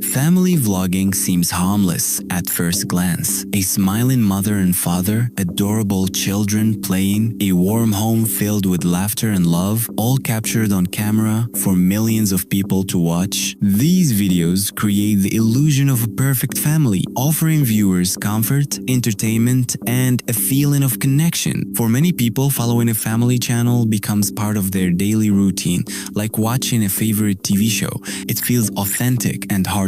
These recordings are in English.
Family vlogging seems harmless at first glance. A smiling mother and father, adorable children playing, a warm home filled with laughter and love, all captured on camera for millions of people to watch. These videos create the illusion of a perfect family, offering viewers comfort, entertainment, and a feeling of connection. For many people, following a family channel becomes part of their daily routine, like watching a favorite TV show. It feels authentic and heartwarming.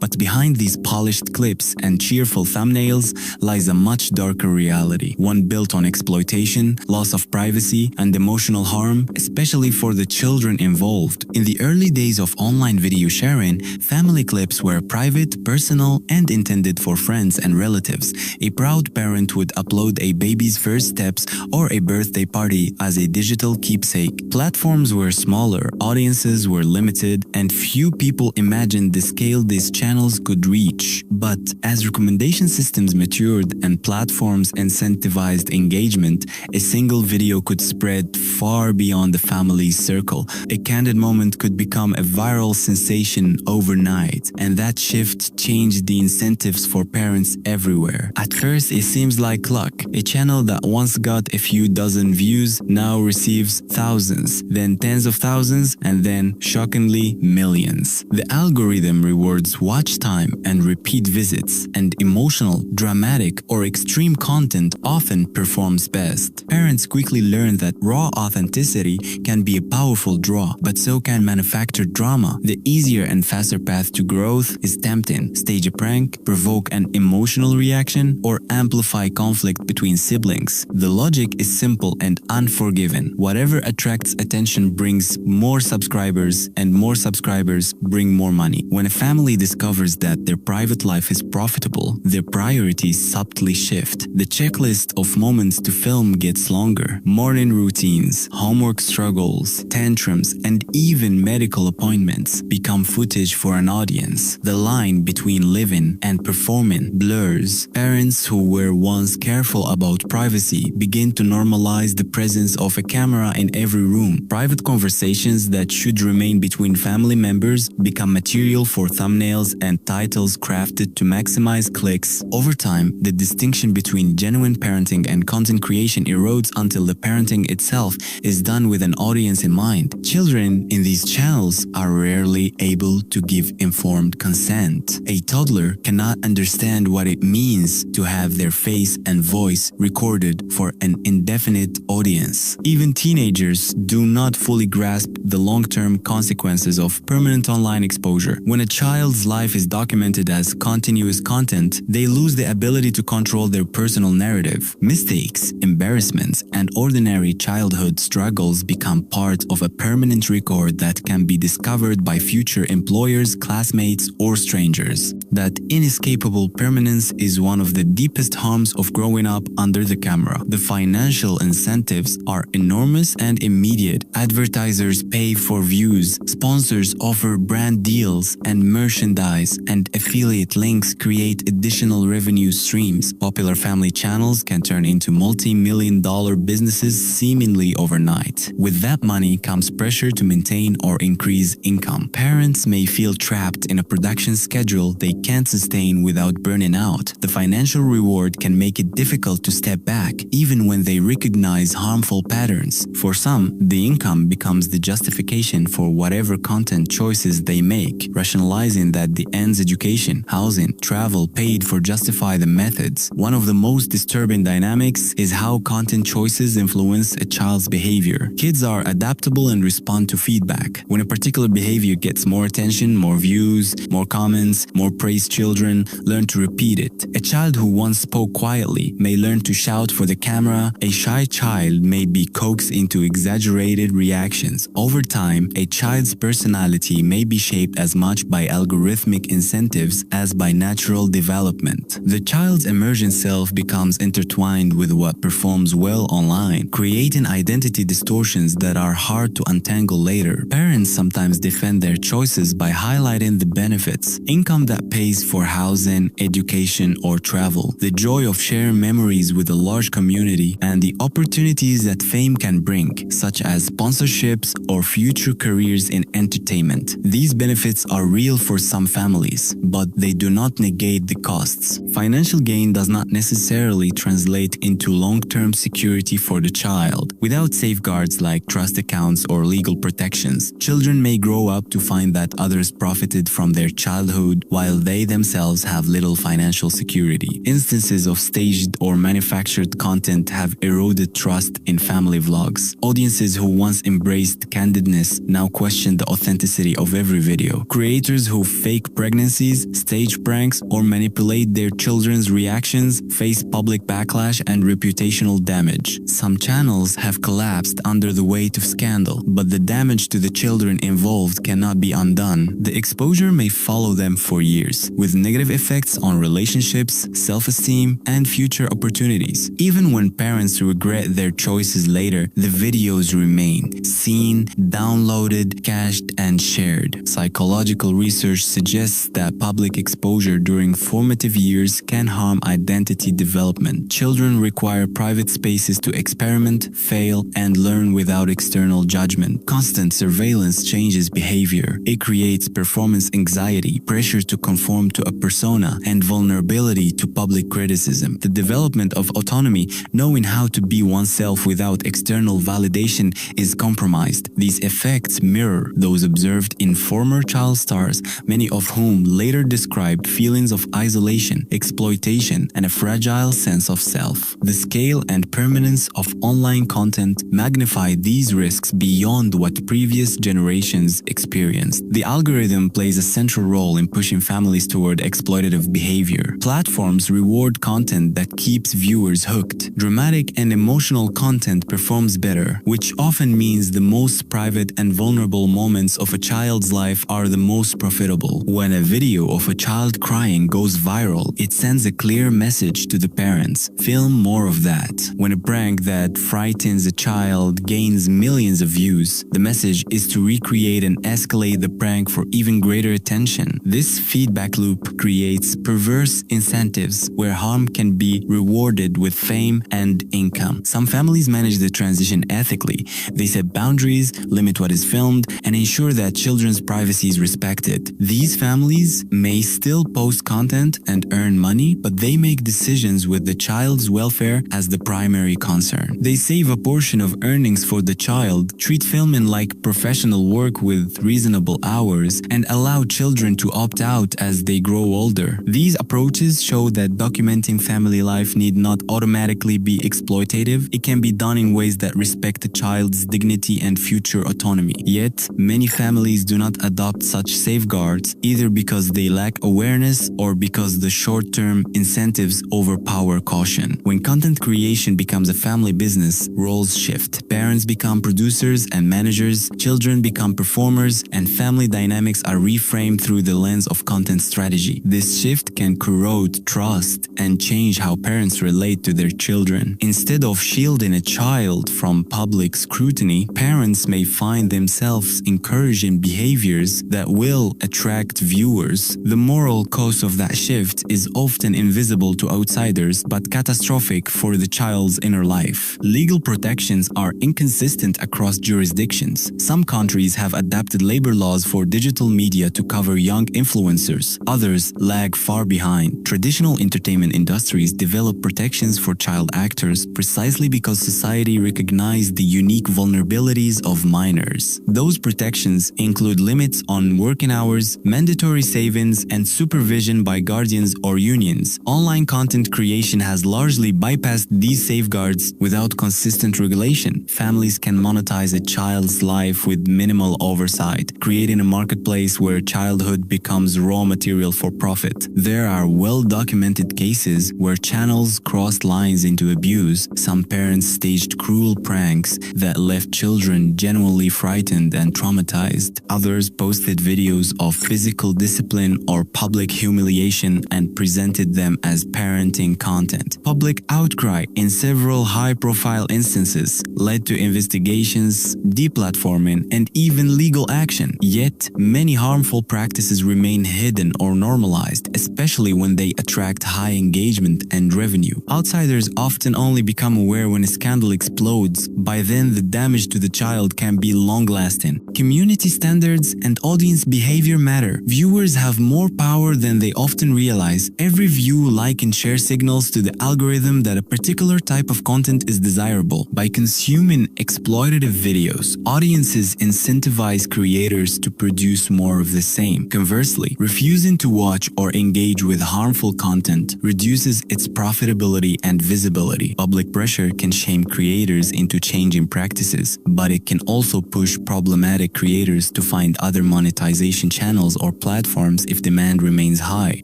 But behind these polished clips and cheerful thumbnails lies a much darker reality, one built on exploitation, loss of privacy, and emotional harm, especially for the children involved. In the early days of online video sharing, family clips were private, personal, and intended for friends and relatives. A proud parent would upload a baby's first steps or a birthday party as a digital keepsake. Platforms were smaller, audiences were limited, and few people imagined the scale these channels could reach. But as recommendation systems matured and platforms incentivized engagement, a single video could spread far beyond the family's circle. A candid moment could become a viral sensation overnight, and that shift changed the incentives for parents everywhere. At first, it seems like luck. A channel that once got a few dozen views now receives thousands, then tens of thousands, and then, shockingly, millions. The algorithm rewards watch time and repeat visits, and emotional, dramatic, or extreme content often performs best. Parents quickly learn that raw authenticity can be a powerful draw, but so can manufactured drama. The easier and faster path to growth is tempting. Stage a prank, provoke an emotional reaction, or amplify conflict between siblings. The logic is simple and unforgiving. Whatever attracts attention brings more subscribers, and more subscribers bring more money. When a family discovers that their private life is profitable, their priorities subtly shift. The checklist of moments to film gets longer. Morning routines, homework struggles, tantrums, and even medical appointments become footage for an audience. The line between living and performing blurs. Parents who were once careful about privacy begin to normalize the presence of a camera in every room. Private conversations that should remain between family members become material for thumbnails and titles crafted to maximize clicks. Over time, the distinction between genuine parenting and content creation erodes until the parenting itself is done with an audience in mind. Children in these channels are rarely able to give informed consent. A toddler cannot understand what it means to have their face and voice recorded for an indefinite audience. Even teenagers do not fully grasp the long-term consequences of permanent online exposure. When a child's life is documented as continuous content, they lose the ability to control their personal narrative. Mistakes, embarrassments, and ordinary childhood struggles become part of a permanent record that can be discovered by future employers, classmates, or strangers. That inescapable permanence is one of the deepest harms of growing up under the camera. The financial incentives are enormous and immediate. Advertisers pay for views, sponsors offer brand deals and merchandise, and affiliate links create additional revenue streams. Popular family channels can turn into multi-million-dollar businesses seemingly overnight. With that money comes pressure to maintain or increase income. Parents may feel trapped in a production schedule they can't sustain without burning out. The financial reward can make it difficult to step back, even when they recognize harmful patterns. For some, the income becomes the justification for whatever content choices they make, rationalizing that the ends education, housing, travel paid for justify the methods. One of the most disturbing dynamics is how content choices influence a child's behavior. Kids are adaptable and respond to feedback. When a particular behavior gets more attention, more views, more comments, more praise, children learn to repeat it. A child who once spoke quietly may learn to shout for the camera. A shy child may be coaxed into exaggerated reactions. Over time, a child's personality may be shaped as much by algorithmic incentives as by natural development. The child's emergent self becomes intertwined with what performs well online, creating identity distortions that are hard to untangle later. Parents sometimes defend their choices by highlighting the benefits. Income that pays for housing, education, or travel. The joy of sharing memories with a large community and the opportunities that fame can bring, such as sponsorships or future careers in entertainment. These benefits are real for some families, but they do not negate the costs. Financial gain does not necessarily translate into long-term security for the child. Without safeguards like trust accounts or legal protections, children may grow up to find that others profited from their childhood while they themselves have little financial security. Instances of staged or manufactured content have eroded trust in family vlogs. Audiences who once embraced candidness now question the authenticity of every video. Creators who fake pregnancies, stage pranks, or manipulate their children's reactions face public backlash and reputational damage. Some channels have collapsed under the weight of scandal, but the damage to the children involved cannot be undone. The exposure may follow them for years, with negative effects on relationships, self-esteem, and future opportunities. Even when parents regret their choices later, the videos remain seen, downloaded, cached, and shared. Psychological research suggests that public exposure during formative years can harm identity development. Children require private spaces to experiment, fail, and learn without external judgment. Constant surveillance changes behavior. It creates performance anxiety, pressure to conform to a persona, and vulnerability to public criticism. The development of autonomy, knowing how to be oneself without external validation, is compromised. These effects mirror those observed in former child stars, many of whom later described feelings of isolation, exploitation, and a fragile sense of self. The scale and permanence of online content magnify these risks beyond what previous generations experienced. The algorithm plays a central role in pushing families toward exploitative behavior. Platforms reward content that keeps viewers hooked. Dramatic and emotional content performs better, which often means the most private and vulnerable moments of a child's life are the most profitable. When a video of a child crying goes viral, it sends a clear message to the parents: film more of that. When a prank that frightens a child gains millions of views, the message is to recreate and escalate the prank for even greater attention. This feedback loop creates perverse incentives where harm can be rewarded with fame and income. Some families manage the transition ethically. They set boundaries, limit what is filmed, and ensure that children's privacy is respected. These families may still post content and earn money, but they make decisions with the child's welfare as the primary concern. They save a portion of earnings for the child, treat filming like professional work with reasonable hours, and allow children to opt out as they grow older. These approaches show that documenting family life need not automatically be exploitative. It can be done in ways that respect the child's dignity and future autonomy. Yet, many families do not adopt such safeguards, either because they lack awareness or because the short-term incentives overpower caution. When content creation becomes a family business, roles shift. Parents become producers and managers, children become performers, and family dynamics are reframed through the lens of content strategy. This shift can corrode trust and change how parents relate to their children. Instead of shielding a child from public scrutiny, parents may find themselves encouraging behaviors that will attract viewers. The moral cost of that shift is often invisible to outsiders but catastrophic for the child's inner life. Legal protections are inconsistent across jurisdictions. Some countries have adapted labor laws for digital media to cover young influencers. Others lag far behind. Traditional entertainment industries develop protections for child actors precisely because society recognized the unique vulnerabilities of minors. Those protections include limits on working hours, mandatory savings, and supervision by guardians or unions. Online content creation has largely bypassed these safeguards without consistent regulation. Families can monetize a child's life with minimal oversight, creating a marketplace where childhood becomes raw material for profit. There are well-documented cases where channels crossed lines into abuse. Some parents staged cruel pranks that left children genuinely frightened and traumatized. Others posted videos of physical discipline or public humiliation and presented them as parenting content. Public outcry in several high-profile instances led to investigations, deplatforming, and even legal action. Yet, many harmful practices remain hidden hidden or normalized, especially when they attract high engagement and revenue. Outsiders often only become aware when a scandal explodes. By then, the damage to the child can be long-lasting. Community standards and audience behavior matter. Viewers have more power than they often realize. Every view, like, and share signals to the algorithm that a particular type of content is desirable. By consuming exploitative videos, audiences incentivize creators to produce more of the same. Conversely, refusing to watch or engage with harmful content reduces its profitability and visibility. Public pressure can shame creators into changing practices, but it can also push problematic creators to find other monetization channels or platforms if demand remains high.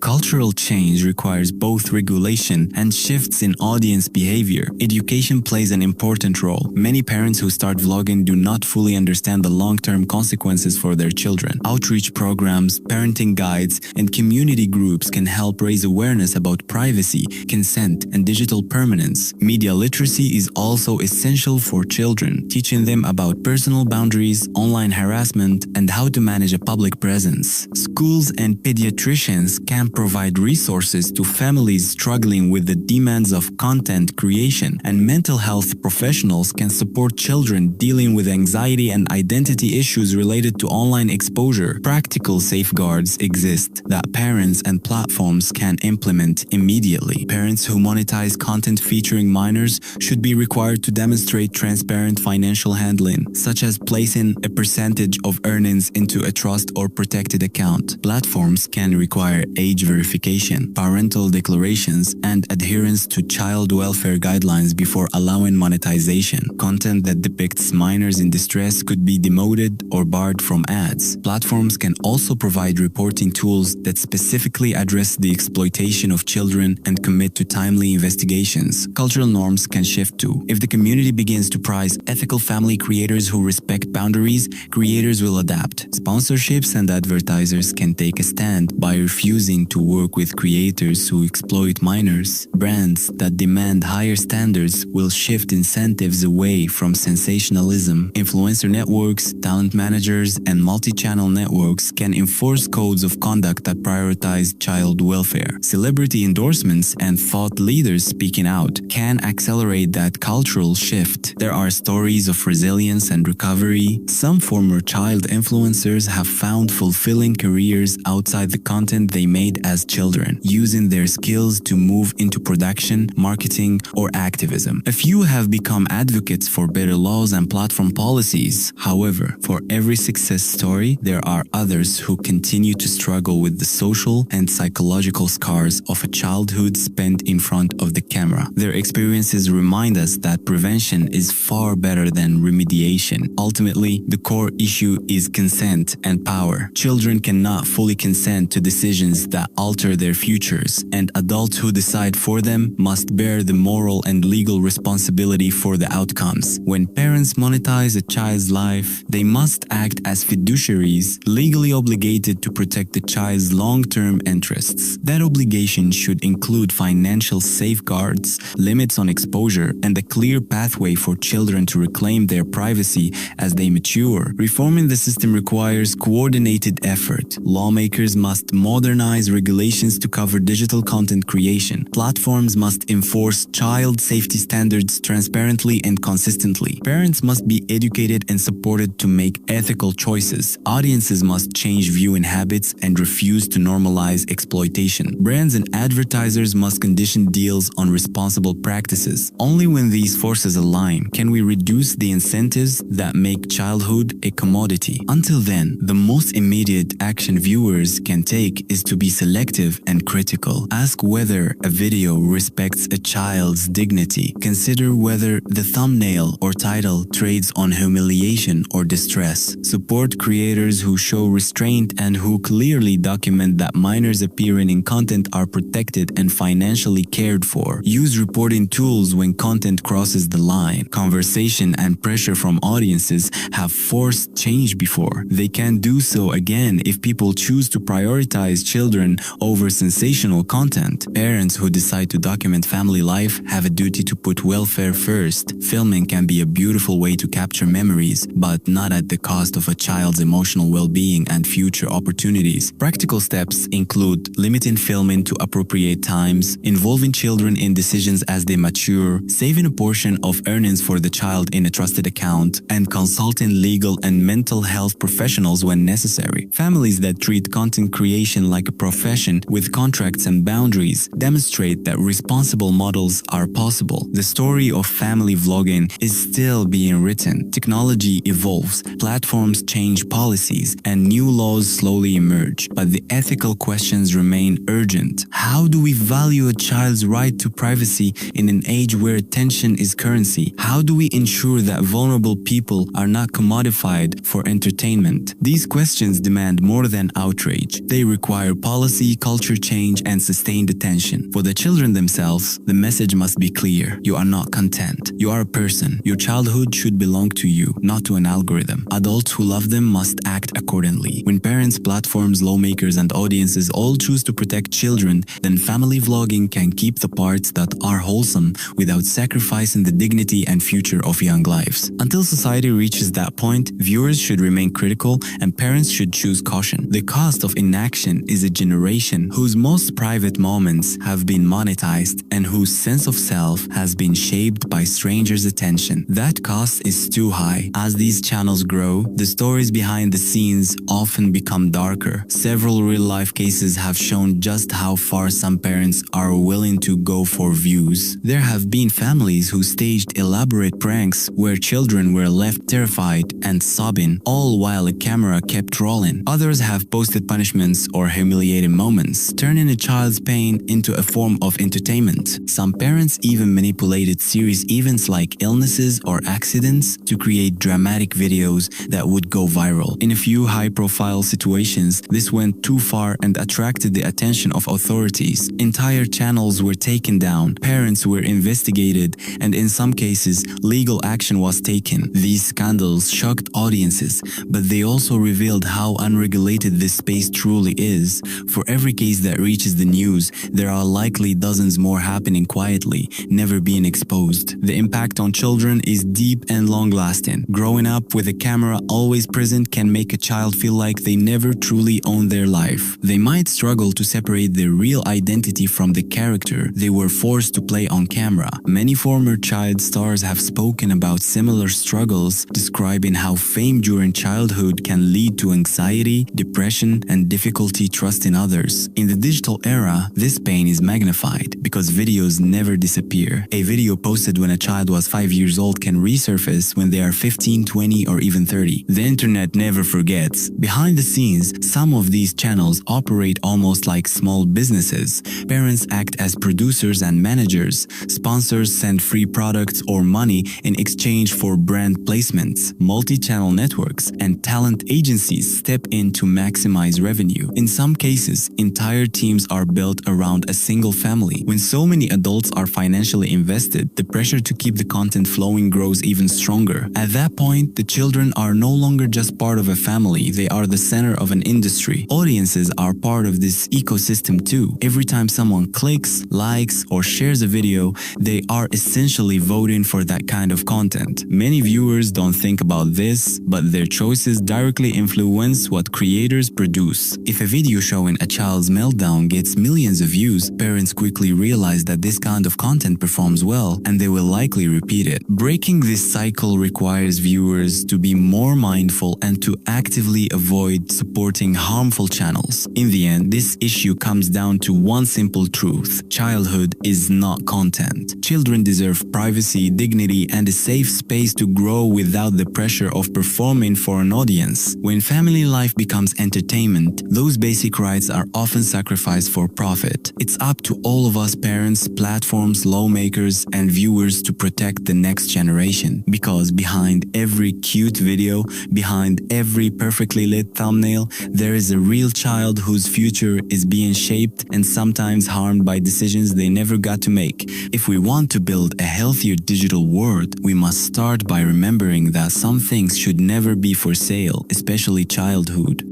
Cultural change requires both regulation and shifts in audience behavior. Education plays an important role. Many parents who start vlogging do not fully understand the long-term consequences for their children. Outreach programs, parenting guides, and community groups can help raise awareness about privacy, consent, and digital permanence. Media literacy is also essential for children, teaching them about personal boundaries, online harassment, and how to manage a public presence. Schools and pediatricians can provide resources to families struggling with the demands of content creation, and mental health professionals can support children dealing with anxiety and identity issues related to online exposure. Practical safeguards exist that parents and platforms can implement immediately. Parents who monetize content featuring minors should be required to demonstrate transparent financial handling, such as placing a percentage of earnings into a trust or protected account. Platforms can require age verification, parental declarations, and adherence to child welfare guidelines before allowing monetization. Content that depicts minors in distress could be demoted or barred from ads. Platforms can also provide reporting tools that specifically address the exploitation of children and commit to timely investigations. Cultural norms can shift too. If the community begins to prize ethical family creators who respect boundaries, creators will adapt. Sponsorships and advertisers can take a stand by refusing to work with creators who exploit minors. Brands that demand higher standards will shift incentives away from sensationalism. Influencer networks, talent managers, and multi-channel networks can enforce codes of conduct that prioritize child welfare. Celebrity endorsements and thought leaders speaking out can accelerate that cultural shift. There are stories of resilience and recovery. Some former child influencers have found fulfilling careers outside the content they made as children, using their skills to move into production, marketing, or activism. A few have become advocates for better laws and platform policies. However, for every success story, there are others who continue to struggle with the social and psychological scars of a childhood spent in front of the camera. Their experiences remind us that prevention is far better than remediation. Ultimately, the core issue is consent and power. Children cannot fully consent to decisions that alter their futures, and adults who decide for them must bear the moral and legal responsibility for the outcomes. When parents monetize a child's life, they must act as fiduciaries, legally obligated to protect the child's long-term interests. That obligation should include financial safeguards, limits on exposure, and a clear pathway for children to reclaim their privacy as they mature. Reforming the system requires coordinated effort. Lawmakers must modernize regulations to cover digital content creation. Platforms must enforce child safety standards transparently and consistently. Parents must be educated and supported to make ethical choices. Audiences must change viewing habits and refuse to normalize exploitation. Brands and advertisers must condition deals on responsible practices. Only when these forces align can we reduce the incentives that make childhood a commodity. Until then, the most immediate action viewers can take is to be selective and critical. Ask whether a video respects a child's dignity. Consider whether the thumbnail or title trades on humiliation or distress. Support creators who show restraint and who clearly document that minors appearing in content are protected and financially cared for. Use reporting tools when content crosses the line. Conversation and pressure from audiences have forced change before. They can do so again if people choose to prioritize children over sensational content. Parents who decide to document family life have a duty to put welfare first. Filming can be a beautiful way to capture memories, but not at the cost of a child's emotional well-being and future opportunities. Practical steps include limiting filming to appropriate times, involving children in decisions as they mature, saving a portion of earnings for the child in a trusted account, and consulting legal and mental health professionals when necessary. Families that treat content creation like a profession with contracts and boundaries demonstrate that responsible models are possible. The story of family vlogging is still being written. Technology evolves, platforms change policies, and new laws slowly emerge. But the ethical questions remain urgent. How do we value a child's right to privacy in an age where attention is currency? How do we ensure that vulnerable people are not commodified for entertainment? These questions demand more than outrage. They require policy, culture change, and sustained attention. For the children themselves, the message must be clear. You are not content. You are a person. Your childhood should belong to you, not to an algorithm. Adults who love them must act accordingly. When parents, platforms, lawmakers, and audiences all choose to protect children, then family vlogging can keep the parts that are wholesome without sacrificing the dignity and future of young lives. Until society reaches that point, viewers should remain critical and parents should choose caution. The cost of inaction is a generation whose most private moments have been monetized and whose sense of self has been shaped by strangers' attention. That cost is too high. As these channels grow, the stories behind the scenes often become darker. Several real-life cases have shown just how far some parents are willing to go for views. There have been families who staged elaborate pranks where children were left terrified and sobbing, all while a camera kept rolling. Others have posted punishments or humiliating moments, turning a child's pain into a form of entertainment. Some parents even manipulated serious events like illnesses or accidents to create dramatic videos that would go viral. In a few high-profile situations, this went too far and attracted the attention of authorities. Entire channels were taken down, parents were investigated, and in some cases, legal action was taken. These scandals shocked audiences, but they also revealed how unregulated this space truly is. For every case that reaches the news, there are likely dozens more happening quietly, never being exposed. The impact on children is deep and long-lasting. Growing up with a camera always present can make a child feel like they never truly own their life. They might struggle to separate their real identity from the character they were forced to play on camera. Many former child stars have spoken about similar struggles, describing how fame during childhood can lead to anxiety, depression, and difficulty trusting others. In the digital era, this pain is magnified because videos never disappear. A video posted when a child was 5 years old can resurface when they are 15, 20, or even 30. The internet never forgets. Behind the scenes, some of these channels operate almost like small businesses. Parents act as producers and managers. Sponsors send free products or money in exchange for brand placements. Multi-channel networks and talent agencies step in to maximize revenue. In some cases, entire teams are built around a single family. When so many adults are financially invested, the pressure to keep the content flowing grows even stronger. At that point, the children are no longer just part of a family, they are the center of an industry. Audiences are part of this ecosystem too. Every time someone clicks, likes, or shares a video, they are essentially voting for that kind of content. Many viewers don't think about this, but their choices directly influence what creators produce. If a video showing a child's meltdown gets millions of views, parents quickly realize that this kind of content performs well, and they will likely repeat it. Breaking this cycle requires viewers to be more mindful and to actively avoid supporting harmful channels. In the end, this issue comes down to one simple truth: childhood is not content. Children deserve privacy, dignity, and a safe space to grow without the pressure of performing for an audience. When family life becomes entertainment, those basic rights are often sacrificed for profit. It's up to all of us parents, platforms, lawmakers, and viewers to protect the next generation. Because behind every cute video, behind every perfectly lit thumbnail, there is a real child whose future is being shaped and sometimes harmed by decisions they never got to make. If we want to build a healthier digital world, we must start by remembering that some things should never be for sale, especially childhood.